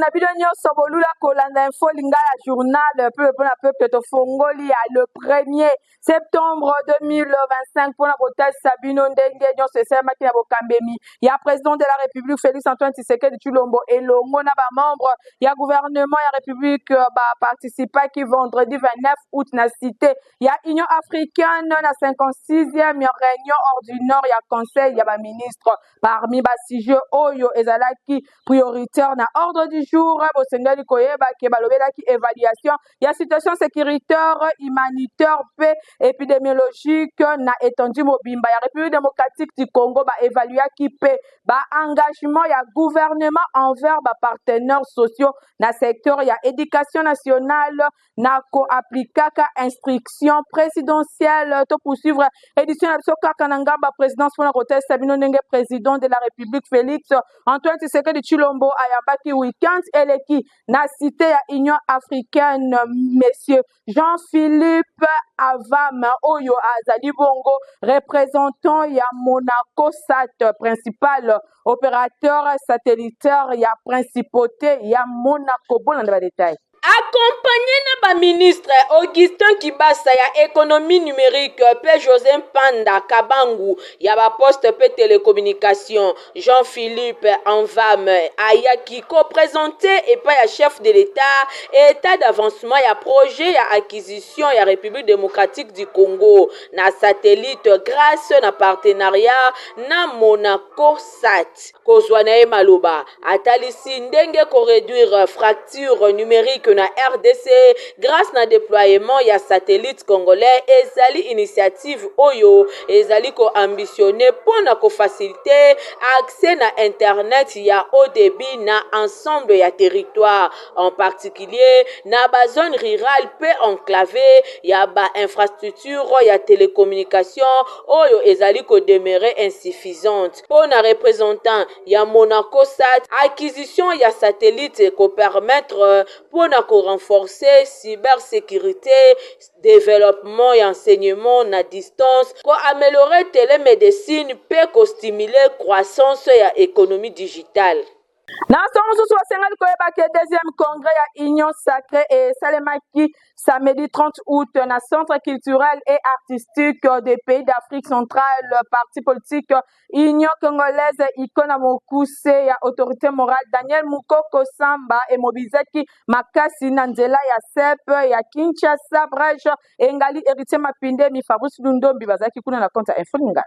na bino nyonso bolula kolanda info lingala journal peuple to fongoli ya le 1er septembre 2025 pour la botalisa bino ndenge nyonso esalemaki na bokambemi ya président de la République Félix Antoine Tshisekedi Tshilombo elongo na ba membre ya gouvernement ya République participaki vendredi 29 août na cité ya Union africaine na 56e réunion ordinaire ya conseil ya ba ministre parmi ba sujet oyo ezalaki prioritaire na ordre du jour bosengeli koyeba ke balobelaki évaluation ya situation sécuritaire humanitaire pe épidémiologique na étendue mobimba ya République démocratique du Congo ba évaluaki pe ba engagement ya gouvernement envers ba partenaires sociaux na secteur ya éducation nationale na ko applikaka instruction présidentielle to poursuivre édition na biso kaka na ngamba présidence pour la rotel Sabino Ndenge président de la République Félix Antoine Tshisekedi Tshilombo ayambaki week-end eleki na cité ya Union africaine monsieur Jean-Philippe Avam oyo azali bongo représentant ya Monaco Sat principal opérateur satellitaire ya principauté ya Monaco. Bon dans les détails. Accompagné na ba ministre Augustin Kibasa ya économie numérique pe José Panda Kabangu ya ba poste pe télécommunication Jean-Philippe Anvam ayaki ko présenté et pas ya chef de l'État état d'avancement ya projet ya acquisition ya République démocratique du Congo na satellite grâce na partenariat na Monaco Sat kozwana e maloba atalisi ndenge ko réduire fracture numérique na RDC grâce na déploiement ya satellite congolais ezali initiative oyo ezali ko ambitionné pour na ko faciliter accès na internet ya haut débit na ensemble ya territoire en particulier na ba zone rurale pe enclavé ya ba infrastructure ya télécommunication oyo ezali ko demeurer insuffisante pour na représentant ya Monaco Sat acquisition ya satellite ko permettre pour na renforcer cybersécurité, développement et enseignement à distance, pour améliorer télémédecine, pour stimuler croissance et économie digitale. Dans son sous Sengal Koyeba deuxième congrès à Union Sacrée et Salemaki samedi 30 août dans centre culturel et artistique des pays d'Afrique centrale parti politique Union congolaise Ikona Mokuse ya autorité morale Daniel Mukoko Samba et Mobizaki Makasi Nanzela ya Sep ya Kinshasa Brèche Engali héritier Mapinde mi Fabrice Lundombi bazaki kuna na compte info ngala.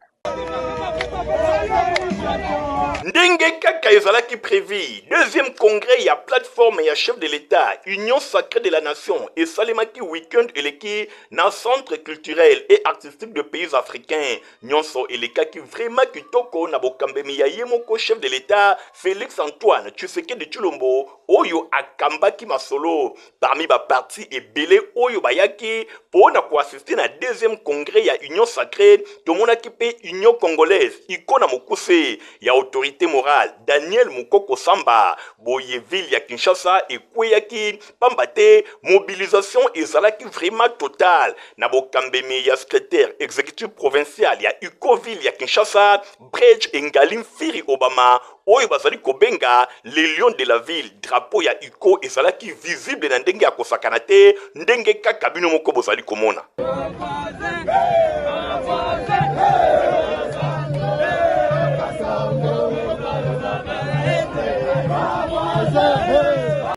Ndenge kaka ezalaki prévu deuxième congrès ya plateforme ya chef de l'État Union sacrée de la nation et salemaki week-end eleki na centre culturel et artistique de pays africains nyonso elekaki vraiment kitoko na bokambemi ya yemoko chef de l'État Félix Antoine Tshisekedi Tshilombo oyo akambaki masolo parmi ba parti ebele oyo bayaki pona ko assister na deuxième congrès ya Union sacrée tomonaki pe Union congolaise Ikona Mokuse ya autorité morale Daniel Mukoko Samba Boyeville ya Kinshasa ekweyaki pambate mobilisation ezalaki vraiment totale na bokambemi ya secrétaire exécutif provincial ya Ukoville ya Kinshasa Bridge Engalim Firi Obama oyo bazali kobenga les lions de la ville drapeau ya Uko ezalaki visible na ndenge ya kosakana te ndenge kaka bino moko bozali komona.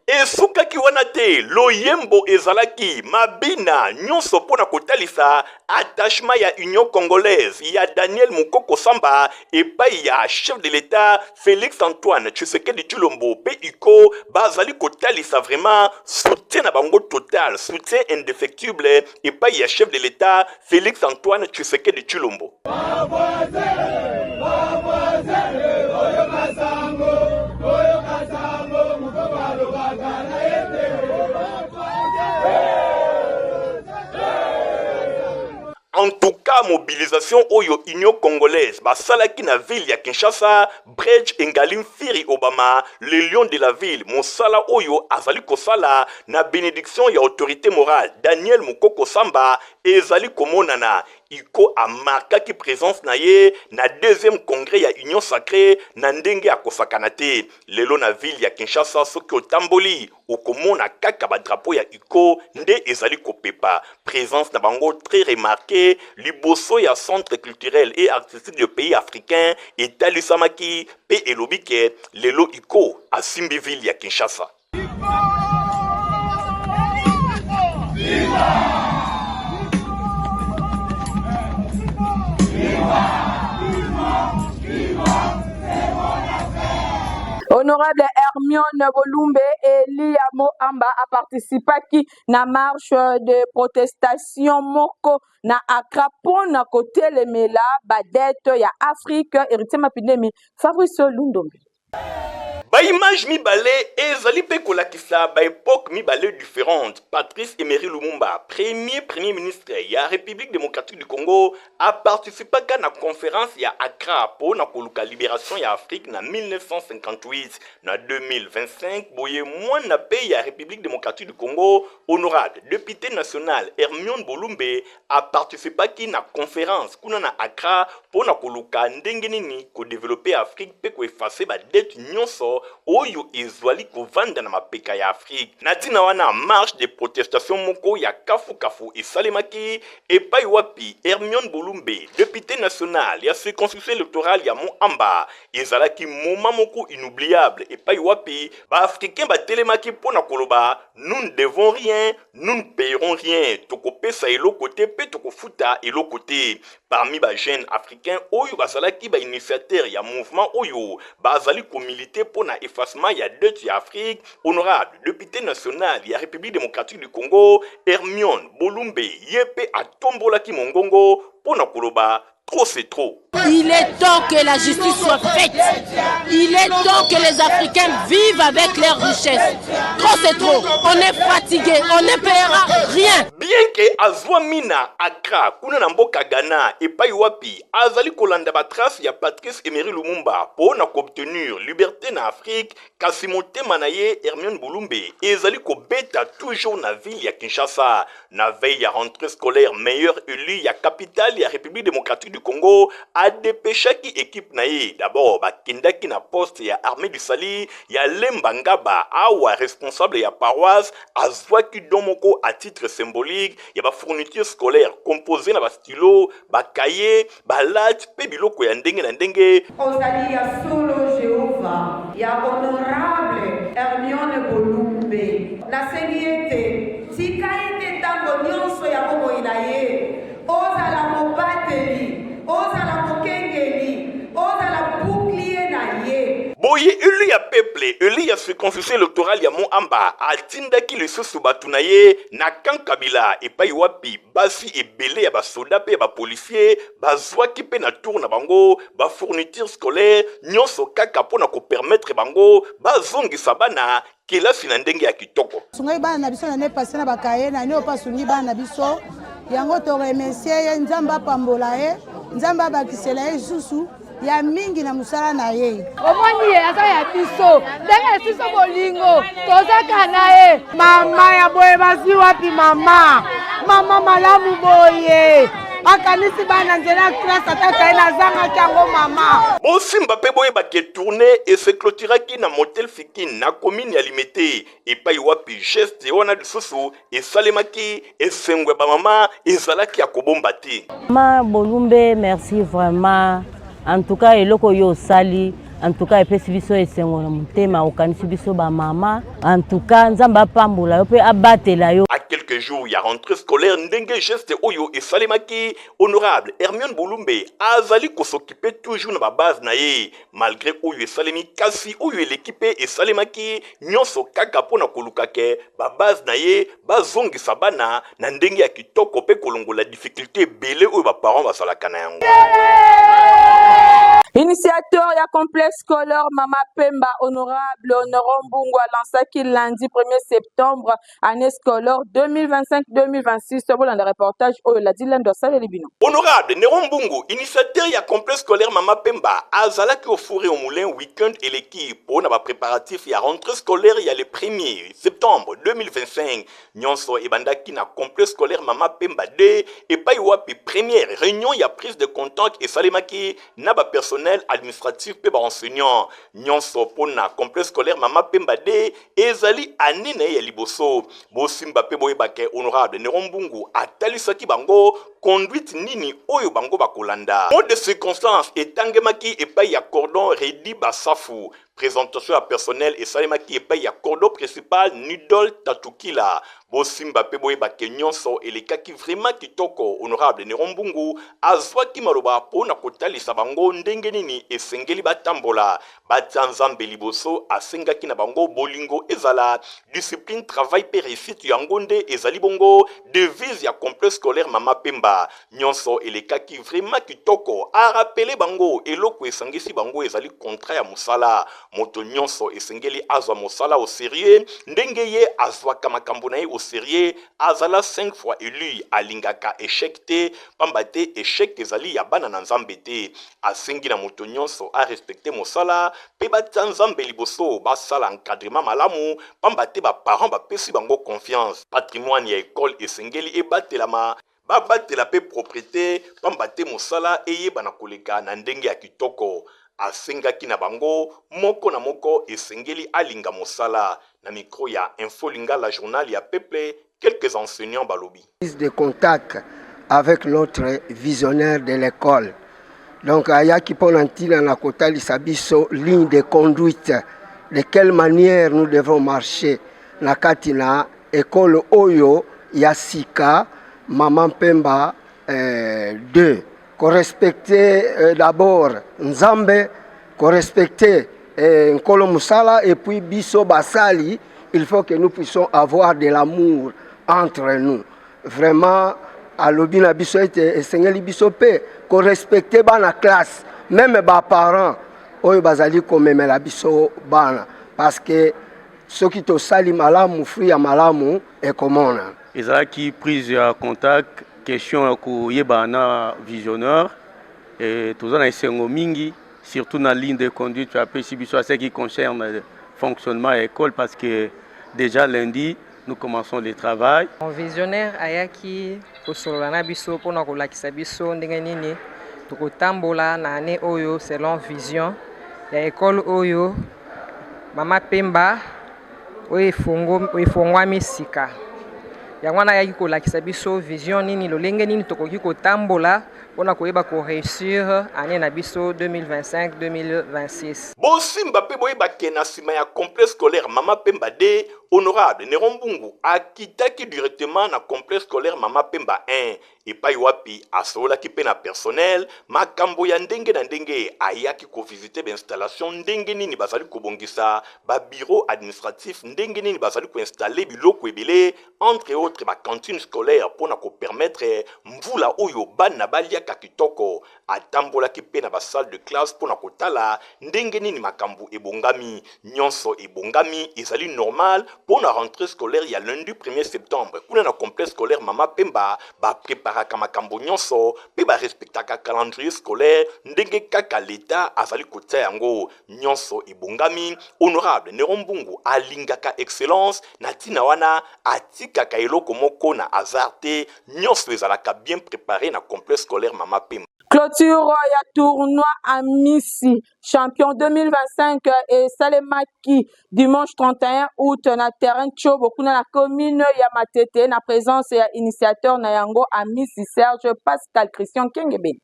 Esukaki wana te loyembo ezalaki mabina nyonso pona kotalisa attachement ya Union congolaise ya Daniel Mukoko Samba epai ya chef de l'État Félix Antoine Tshisekedi Tshilombo pe iko bazali kotalisa vraiment soutien na bango total soutien indéfectible epai ya chef de l'État Félix Antoine Tshisekedi Tshilombo. En tout cas, mobilisation oyo Union congolaise basalaki na ville ya Kinshasa, Bridge Engalim Firi Obama, le lion de la ville, mosala oyo azali kosala na bénédiction ya autorité morale Daniel Mukoko Samba ezali komonana iko amarkaki présence na ye na deuxième congrès ya Union Sacrée na ndenge ya kosakana te. Lelo na ville ya Kinshasa soki otamboli okomona kaka ba drapeau ya iko nde ezali kopepa. Présence na bango très remarquée liboso ya centre culturel et artistique de pays africain etalisamaki pe elobi ke lelo iko asimbi ville ya Kinshasa. Honorable Hermione Bolumbe Eli Amba a participé à la marche de protestation moko na Accra na côté le mela badette ya Afrique héritier mapidemi Fabrice Lundombe. Ba image mibale ezali pe kolakisa ba époque mibale différente. Patrice Emery Lumumba, premier ministre ya République démocratique du Congo, a participé à la conférence ya Accra pour na koluka libération ya Afrique na 1958 na 2025 boye moins na pays ya République démocratique du Congo. Honorable député national Hermione Bolumbe a participé à la conférence kuna na Accra pour na koluka ndenge nini ko développer Afrique pe ko effacer ba dette nyonso oyo ezwali kovanda na mapeka ya Afrique. Natina wana marche de protestation moko ya kafu esalemaki epai wapi Hermione Bolumbe, député national ya circonscription électorale ya Moamba, ezalaki moment moko inoubliable epai wapi ba africain ba telemaki pona koloba nous ne devons rien, nous ne payerons rien, tokopesa eloko te pe tokofuta eloko te. Parmi ba jeunes africains oyo bazalaki ba initiateur ya mouvement oyo bazali ko militer pona effacement ya dette ya Afrique, honorable député national ya République démocratique du Congo Hermione Bolumbe yepe atombolaki mongongo pona koloba trop c'est trop. Il est temps que la justice soit faite. Il est temps que les Africains vivent avec leurs richesses. Trop c'est trop. On est fatigué. On ne paiera rien. Bien que Azwamina Accra, kuna na mboka Ghana et pai wapi, azali kolanda ba trace ya Patrice Emery Lumumba pour na obtenir liberté na Afrique, kasi motema na ye Hermione Bolumbe ezali ko beta toujours na ville ya Kinshasa. Na veille ya rentrée scolaire meilleur élu ya capitale ya République démocratique du Congo a dépêchaki équipe na ye. D'abord bakendaki na poste ya armée du Sali ya Lemba Ngaba awa responsable ya paroisse azwaki domoko à titre symbolique ya ba fourniture scolaire composé na ba stylo ba cahier ba late pe biloko ya ndenge na ndenge. Ozali ya solo Jehova ya honorable Hermione Bolumbe na seniete tika ete tango nyonso ya bobo inaye ozala mobateli ozala mokengeli ozala bouclier na ye. Boye élu ya peuple, élu ya circonscription électorale ya Moamba atindaki lisusu batu na ye na Kankabila epai wapi basi ebele ya basoda pe ya bapolisier bazwaki pe na tour na bango ba fourniture scolaire nyonso kaka pona ko permettre bango bazongisa bana kelasi na ndenge ya kitoko. Sungai bana na biso na ne passé na bakaye na ne opa sungi bana na biso yango to remercier ye nzamba pambola ye nzamba bakisela ye susu ya mingi na musala na ye. Omoni ye asa ya biso ndenge siso bolingo tozaka na ye mama ya boye basi wapi mama malamu boye akanisi bana nzela classe ataka ena zanga kango mama. Bosimba pe boye bake tourner et se clôturaki na motel Fikin na commune ya Limete epai wapi geste wana lisusu esalemaki esengwe ba mama ezalaki ya kobomba te. Ma Bolumbe, merci vraiment. En tout cas, eloko yo sali. En tout cas, epesi biso esengo na mutema okanisi biso ba mama. En tout cas, nzamba pambula yo pe abatela yo. À quelques jours, il y a rentrée scolaire ndenge geste oyo esalemaki honorable Hermione Bolumbe azali ko s'occuper toujours na ba base na ye malgré oyo esalemi kasi oyo l'équipe esalemaki nyonso kaka pona koluka ke ba base na ye bazongisa bana na ndenge ya kitoko pe kolongola difficulté belé oyo ba parents basalaka na yango. Initiateur ya complexe scolaire Mama Pemba honorable Honorant Mbungu a lancé lundi 1er septembre année scolaire 2025-2026 pour le reportage au la Dylan Dossal Libino. Honorable Honorant Mbungu, initiateur ya complexe scolaire Mama Pemba azala qui au fourré au moulin week-end et l'équipe pour na préparatif ya rentrée scolaire ya le 1er septembre 2025 nyonso ebandaki na complexe scolaire Mama Pemba 2 et pas wapi première réunion ya prise de contact et salemaki na ba personnel administratif pe ba enseignant nyonso pona complexe scolaire Mama Pemba D ezali anine ya liboso bosimba pe boyebake honorable Honorant Mbungu atalisaki bango conduite nini oyo bango bakolanda mode de circonstance etangemaki epai ya cordon Redi Basafu présentation à personnel et salemaki epai ya cordon principal Nidol Tatukila bosimba pe boyebake nyonso elekaki vraiment kitoko honorable Honorant Mbungu azwaki maloba pona kotalisa bango ndenge nini esengeli batambola batanzambe liboso asengaki na bango bolingo ezala discipline travail pe réussite yango nde ezali bongo devise ya complexe scolaire Mama Pemba nyonso elekaki vraiment kitoko a rappeler bango eloko esangisi bango ezali contrat ya musala moto nyonso esengeli azwa musala au sérieux ndenge ye azwaka makambo na ye au sérieux azala 5 fois élu alingaka échec te pamba te échec ezali ya bana na nzambe te asengi na moto nyonso a respecter mosala pe batia nzambe liboso basala encadrement malamu pamba te baparent bapesi bango confiance patrimoine ya école esengeli ebatelama babatela pe propriété pamba te mosala eyeba na koleka na ndenge ya kitoko asengaki na bango moko na moko esengeli alinga mosala na micro ya Info Lingala journal ya peuple quelques enseignants balobi de contact avec notre visionnaire de l'école. Donc, ayaki ponantila na kotali sabiso ligne de conduite. De quelle manière nous devons marcher na katina école oyo yasika Mama Pemba 2. Correspecter d'abord Nzambe, correspecter Nkolo Musala et puis biso basali. Il faut que nous puissions avoir de l'amour entre nous. Vraiment, à l'obina biso et sengeli biso pe correspecter bana classe même ba parents oyo bazali komeme la biso bana parce que ce qui to sali malamu fruit ya malamu et komona ezaki prise ya contact question ko yebana visionneur et tous na esengo mingi surtout na ligne de conduite après si biso ce qui concerne le fonctionnement à l'école parce que déjà lundi nous commençons le travail. Mon visionnaire ayaki kosolola na biso pona kolakisa biso ndenge nini tokotambola na année oyo selon vision ya école oyo Mama Pemba oyo efongwami sika yango wana ayaki kolakisa biso vision nini lolenge nini tokoki kotambola pona koyeba ko réussir année na biso 2025-2026. Bosimba pe boyebake na sima ya complexe scolaire Mama Pemba D honorable Honorant Mbungu akitaki directement na complexe scolaire Mama Pemba 1 epai wapi asolaki pe na personnel makambo ya ndenge na ndenge ayaki ko visiter l'installation ndenge nini bazali kobongisa ba bureau administratif ndenge nini bazali ko installer biloko ebele entre autres ba cantine scolaire pona ko permettre mvula oyo bana baliaka kitoko atambolaki pe na ba salle de classe pona kotala ndenge nini makambo ebongami nyonso ebongami ezali normal pona rentrée scolaire ya lundi 1er septembre kuna na complexe scolaire Mama Pemba ba préparaka makambo nyonso pe ba respectaka calendrier scolaire ndenge kaka l'État azali kotia yango nyonso ebongami honorable Honorant Mbungu alingaka excellence na tina wana atikaka eloko moko na hasard te nyonso ezalaka bien préparé na complexe scolaire Mama Pemba. Clôture ya tournoi à Missi, champion 2025 et Salemaki dimanche 31 août na terrain Chobo kuna na commune ya Matete na présence ya initiateur na yango à Missi Serge Pascal Christian Kengebe.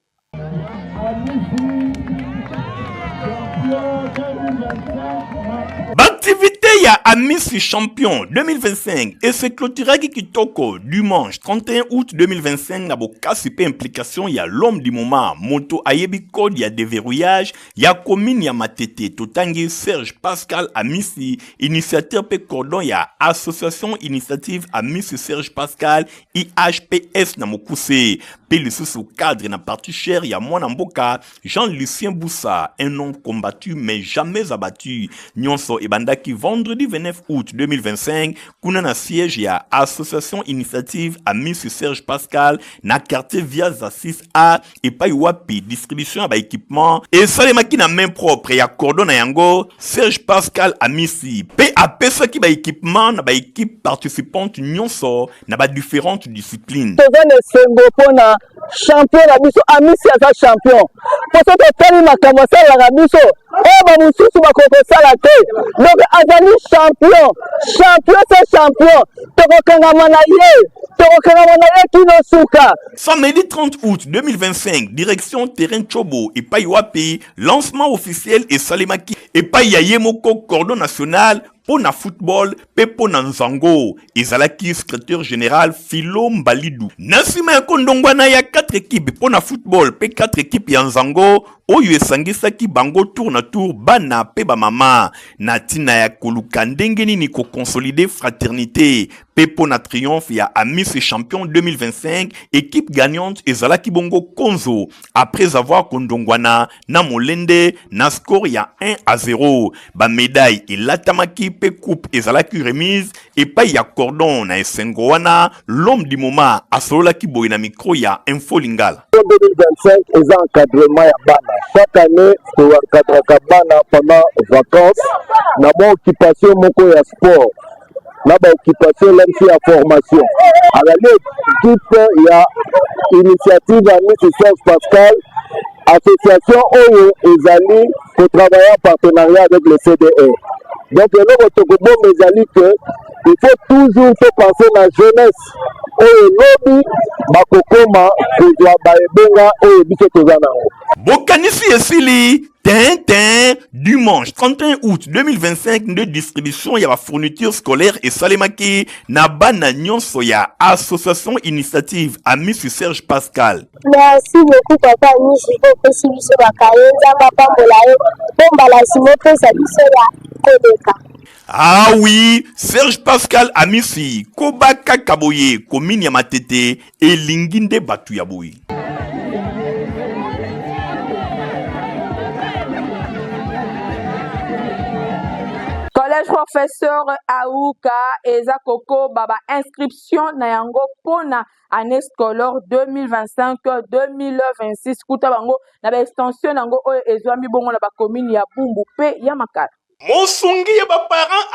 Activité ya Amisi Champion 2025 et se clôturaki kitoko dimanche 31 août 2025 na bokasi pe implication ya l'homme du moment moto ayebi code ya déverrouillage ya commune ya Matete totangi Serge Pascal Amisi initiateur pe cordon ya association initiative Amisi Serge Pascal IHPS na mokuse pe lisusu cadre na parti cher ya mwana mboka Jean-Lucien Boussa un homme combattu mais jamais abattu nyonso ebandaki vendredi 29 août 2025 kuna na siège ya association initiative Amisi Serge Pascal na quartier via 6A et pa wapi distribution ya ba équipement et salemaki na main propre ya cordon na yango Serge Pascal Amisi pe apesaki ba équipement na ba équipe participante nyonso na ba différentes disciplines champion na biso Amisi aza champion poso totali makambo asalaka biso oyo bamosusu bakokosala te donc azali champion c'est champion tokokangama na ye kino suka. Samedi 30 août 2025 direction terrain Chobo et Paiwapi lancement officiel et Salemaki et Payayemoko cordon national pour na football pepo na nzango ezalaki secrétaire général Philo Mbalidou nasima ya kondongwana ya 4 équipes pour na football pe 4 équipes ya nzango oyo esangisaki bango tour na tour bana pe ba mama na tina ya koluka ndenge nini ko consolider fraternité pepo na triomphe ya Amisi Champion 2025 équipe gagnante ezalaki bongo Konzo après avoir kondongwana na molende na score ya 1-0 ba médaille elatamaki pe coupe ezalaki remise et pa ya cordon na esengo wana l'homme du moment asolaki boy na micro ya Info Lingala 2025 eza encadrement ya bana chaque année to encadraka bana pendant vacances na bon occupation moko ya sport na ba occupation l'MC ya formation à la équipe ya initiative Amisi Serge Pascal association oyo ezali ko travailler en partenariat avec le CDR. Donc le Togobo ezali que il faut toujours penser la jeunesse oyo lobi bakokoma kozwa baebenga oyo biso tozana bokanisi esili Tintin, dimanche 31 août 2025 de distribution ya ba fourniture scolaire et salemaki na bana nyonso ya association initiative Amisi Serge Pascal. Merci beaucoup papa Amisi pour pesi biso bakaye nzamba pambola yo bombala simo pesa biso ya kodeka. Ah oui, Serge Pascal Amisi, Kobaka Kaboye, commune ya Matete et Linginde Batu ya Boye. Collège professeur Aouka eza koko baba inscription na yango pona année scolaire 2025-2026 kuta bango na ba extension nango oyo ezwami bongo na ba commune ya Bumbu pe ya Makala. Mosungi ya ba parents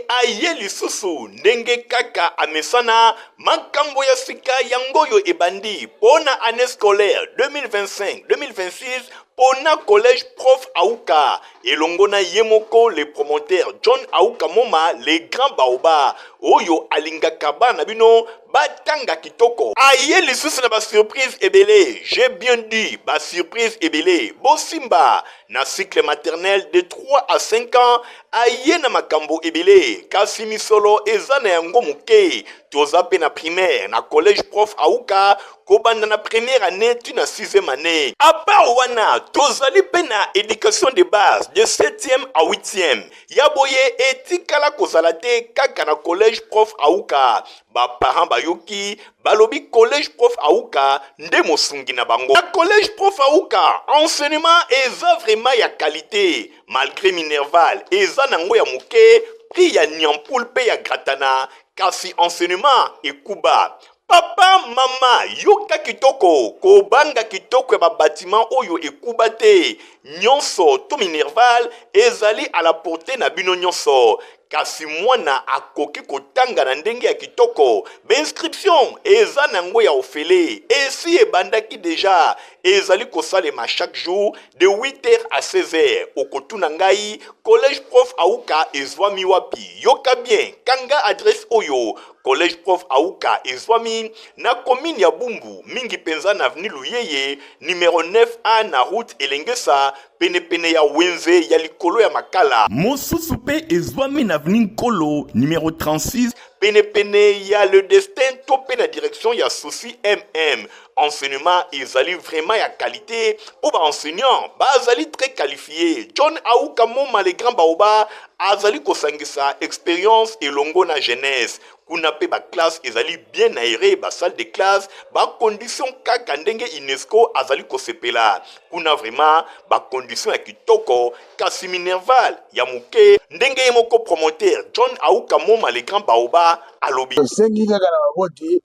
aye lisusu ndenge kaka amesana makambo ya sika yango yo ebandi pona année scolaire 2025-2026 pona collège prof Aouka elongona yemoko le promoteur John Aouka Moma le grand baoba oyo alingaka bana bino batanga kitoko aye lisusu na ba surprise ebele j'ai bien dit ba surprise ebele bosimba na cycle maternel de 3 à 5 ans aye na makambo ebele kasi misolo eza na yango muke toza pe na primaire na collège prof Aouka kobanda na première année tu na 6e année à part wana tozali pe na éducation de base de 7e à 8e yaboye etikala kozala te kaka na collège prof Aouka ba parents bayoki balobi collège prof Aouka nde mosungi na bango na collège prof Aouka enseignement eza vraiment ya qualité malgré Minerval eza nango ya muke prix ya nyampoul pe ya gratana kasi enseignement ekuba papa mama yoka kitoko kobanga kitoko ya bâtiment oyo ekuba te nyonso to Minerval ezali à la portée na bino nyonso kasi mwana akoki kotanga na ndenge ya kitoko b'inscription eza nango ya ofele esi ebandaki déjà ezali kosalema chaque jour de 8h à 16h okotuna ngai collège prof Aouka ezwami wapi yoka bien kanga adresse oyo collège prof Aouka ezwami na commune ya Bumbu mingi penza na avenue Luyeye numéro 9A na route Elengesa penepene ya wenze ya likolo ya makala. Mosusu pe ezwami na avenue Nkolo numéro 36 penepene ya le destin to pe na direction ya Souci MM. Enseignement ezali vraiment ya qualité pour enseignants bazali très qualifiés. John Aouka Moma le grand baoba azali kosangisa expérience elongo na jeunesse. Kuna pe ba classe ezali bien aéré, ba salle de classe, ba condition kaka ndenge UNESCO azali kosepela. Kuna vraiment ba condition ya kitoko kasi minerval ya muke ndenge moko promoteur John Aouka Moma le grand baoba alobi. Sengi kaka na boti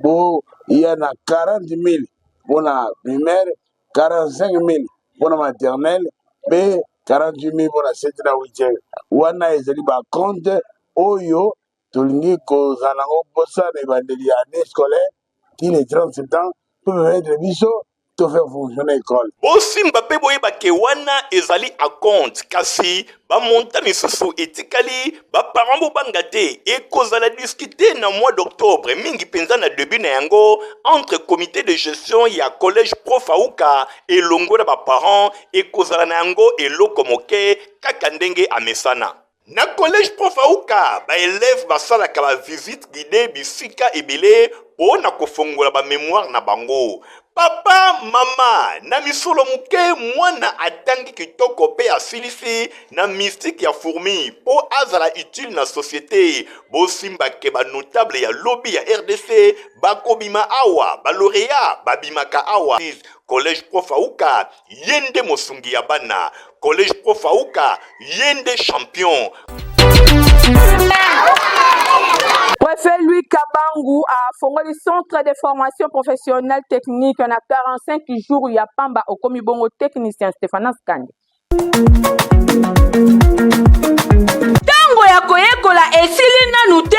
bo ya na 40 000 pour la primaire, 45 000 pour la maternelle, et 48 000 pour la 7e et la 8e. Wana ezali ba compte oyo tolingi ko zanango bossa de bandeli année scolaire qui les 30 septembre peut mettre biso to faire fonctionner l'école. Bosimba pe boye ba kewana ezali a compte kasi ba montani susu etikali ba parents bo bangate e kozala discuter na mois d'octobre mingi penza na début na yango entre comité de gestion ya collège prof Aouka et longo na ba parents e kozala na yango eloko moke kaka ndenge amesana. Na collège prof Aouka ba élève basala ka ba visite guidée bisika ebele po na kofongola ba mémoire na bango. Papa, mama, na misolo muke mwana atangi kitoko pe asilisi na mystique ya fourmi po azala utile na société. Bosimba ke ba notable ya lobby ya RDC bakobima awa, ba lauréat babimaka awa. Collège prof Aouka yende mosungi ya bana. Collège prof Aouka yende champion. Préfet Louis Kabangu a fondé le centre de formation professionnelle technique. On a 45 jours. Il y a Pamba au Komibongo technicien Stéphane Skandi. Tango ya koyekola esili nanu te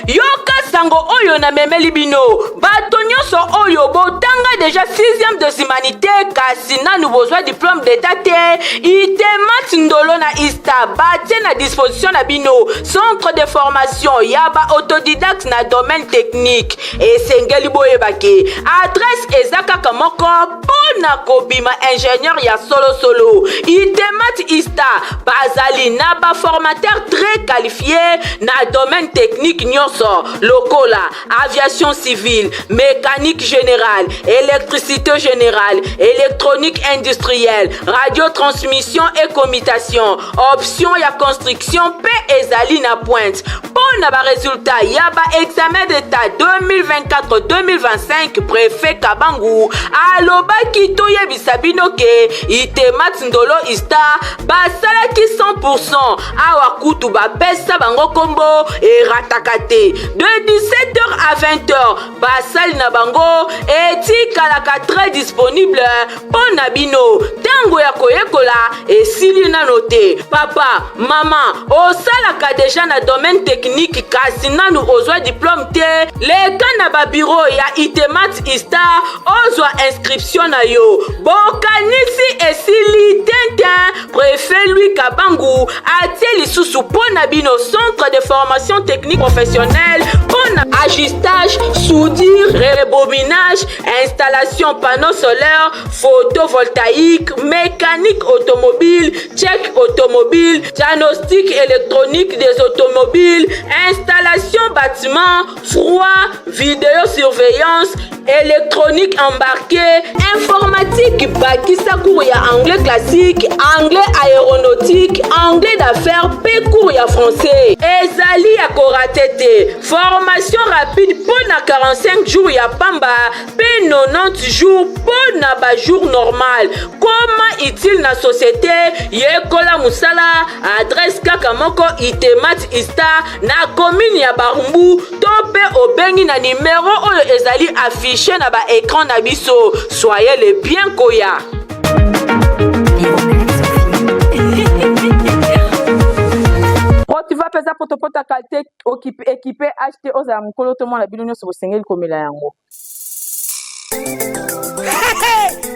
yoka sango oyo na memeli bino bato nyonso oyo botanga déjà 6e de humanité kasi nanu bozwa diplôme d'état te itemat ndolo na ista batie na disposition na bino centre de formation ya ba autodidacte na domaine technique esengeli boyebake adresse eza kaka moko pona kobima ingénieur ya solo itemat ista bazali na ba formateur très qualifié na domaine technique nyonso lokola aviation civile, mécanique générale, électricité générale, électronique industrielle, radiotransmission et commutation, option ya construction P ezali na pointe. Pour na ba résultat ya ba examen d'état 2024-2025 préfet Kabangu aloba kito yebisa bino ke itemat ndolo ista basalaki 100% awa kutu bapesa bango kombo e ratakate de 17h à 20h basali na bango etikalaka très disponible pour na bino tango ya koyekola esili nano te papa mama osalaka déjà na domaine technique kasi nanu ozwa diplôme te leka na ba bureau ya itemat ista ozwa inscription na yo bokanisi esili tintin préfet Louis Kabangu atie lisusu pona bino centre de formation technique professionnelle pona ajustage, soudure, rebobinage, installation panneaux solaires, photovoltaïque, mécanique automobile, check automobile, diagnostic électronique des automobiles, installation bâtiment, froid, vidéosurveillance, électronique embarquée, informatique, bakisa cours ya anglais classique, anglais aéronautique, anglais d'affaires, pe cours ya français. Ezali ya koratete, formation rapide pour na 45 jours ya pamba, pe 90 jours pour na ba jour normal. Comment utile na société, yekola musala, adresse kaka moko itemat ista na commune ya Barumbu, tope obengi na numéro oyo ezali affiché na ba écran na biso. Soyez les bien koya. Tu vas peser pour ta qualité équipé acheter aux amkolo to mona bilonyo so sengeli komela yango.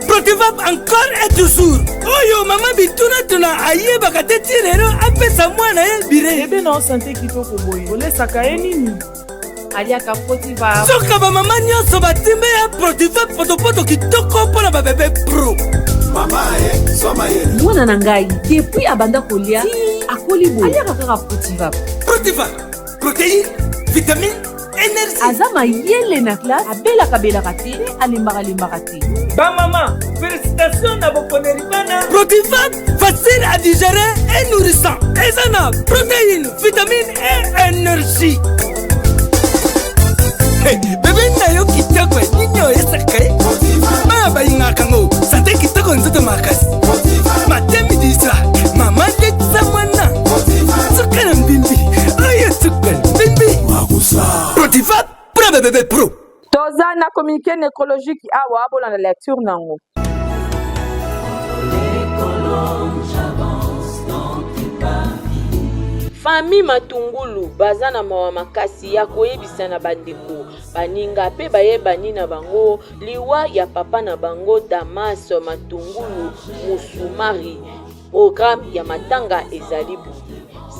Protivap encore et toujours. Oyo mama bituna tuna ayeba kateti lero apesa mwana ye bire. Ebe na santé kitoko boye. Olesaka ye nini? Aliaka Protivap. Soka ba mama nyonso batimbe ya Protivap poto kitoko pona ba bébé pro. mwana na ngai depuis abanda kolia akoli boye aliaka kaka Protiva protéine vitamine énergie aza mayele na classe abelaka te alembaka te bamama félicitations na bokoneri bana Protiva facile à digérer et nourrissant eza na protéine vitamine et énergie. Hey, bébé na yo kitoko nini oyesaka ye baya bayingaka ngo sante kitoko nzoto makasi matemi disa mama ndetisa mwana suka na mbimbi oyo suka na mbimbi Protiva pour bébé pro toza na communiqué nécrologique awa bola na lecture nango. Famille Matungulu baza na mawa makasi ya koyebisa na bandeko baninga pe bayebani na bango liwa ya papa na bango Damas Matungulu Musumari. Programme ya matanga ezali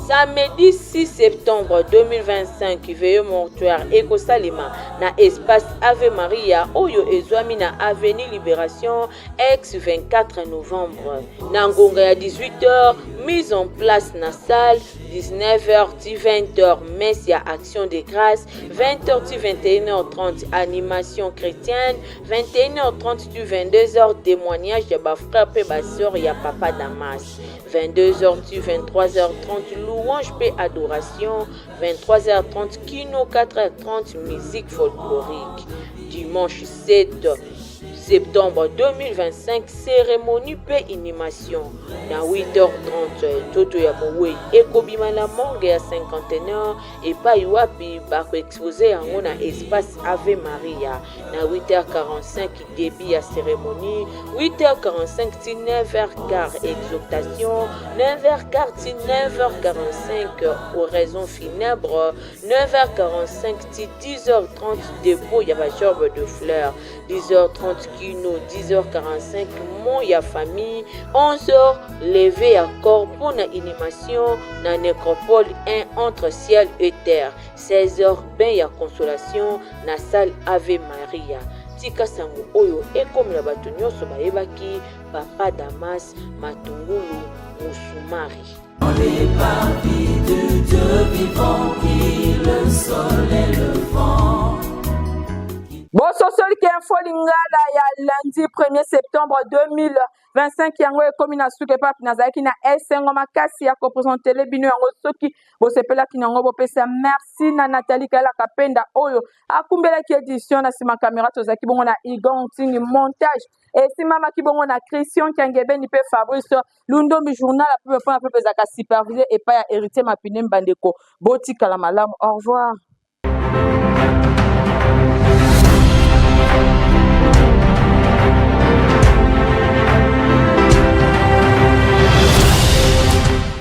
samedi 6 septembre 2025 veillée mortuaire ekosalema na espace Ave Maria oyo ezwami na avenue Libération ex 24 novembre na ngonga ya 18h mise en place na salle 19h 20h messe ya action de grâce 20h 21h30 animation chrétienne 21h30 22h témoignage ya ba frère pe ba sœur ya papa Damas 22h 23h30 louange pe adoration 23h30 kino 4h30 musique folklorique dimanche 7 septembre 2025 cérémonie pe animation na 8h30 toto ya mowe ekobima na morgue ya 51 epai wapi bako exposé yango na espace Ave Maria na 8h45 début ya cérémonie 8h45 ti 9h15 exaltation 9h15 ti 9h45 oraison funèbre 9h45 ti 10h30 dépôt ya ba gerbe de fleurs 10h30 kino 10h45 mon ya famille 11h levé à corps pour na animation na nécropole 1 entre ciel et terre 16h bain ya consolation na salle Ave Maria tika sango oyo ekomela bato nyonso bayebaki papa Damas Matungulu Musumari. On est parti de Dieu vivant qui le sol et le vent. Bososoli ki info lingala ya lundi 1er septembre 2025 yango ekomi na suke papi nazalaki na esengo makasi ya kopresentele bino yango soki bosepelaki nango bopesa merci na Nathalie Kala Kapenda oyo akumbelaki édition na sima caméra tozalaki bongo na Igon Tingi montage esimamaki bongo na Christian Kiangebeni pe Fabrice Lundombi journal a peu ezaka supervisé epai ya Héritier Mapine Mbandeko botikala malamu au revoir.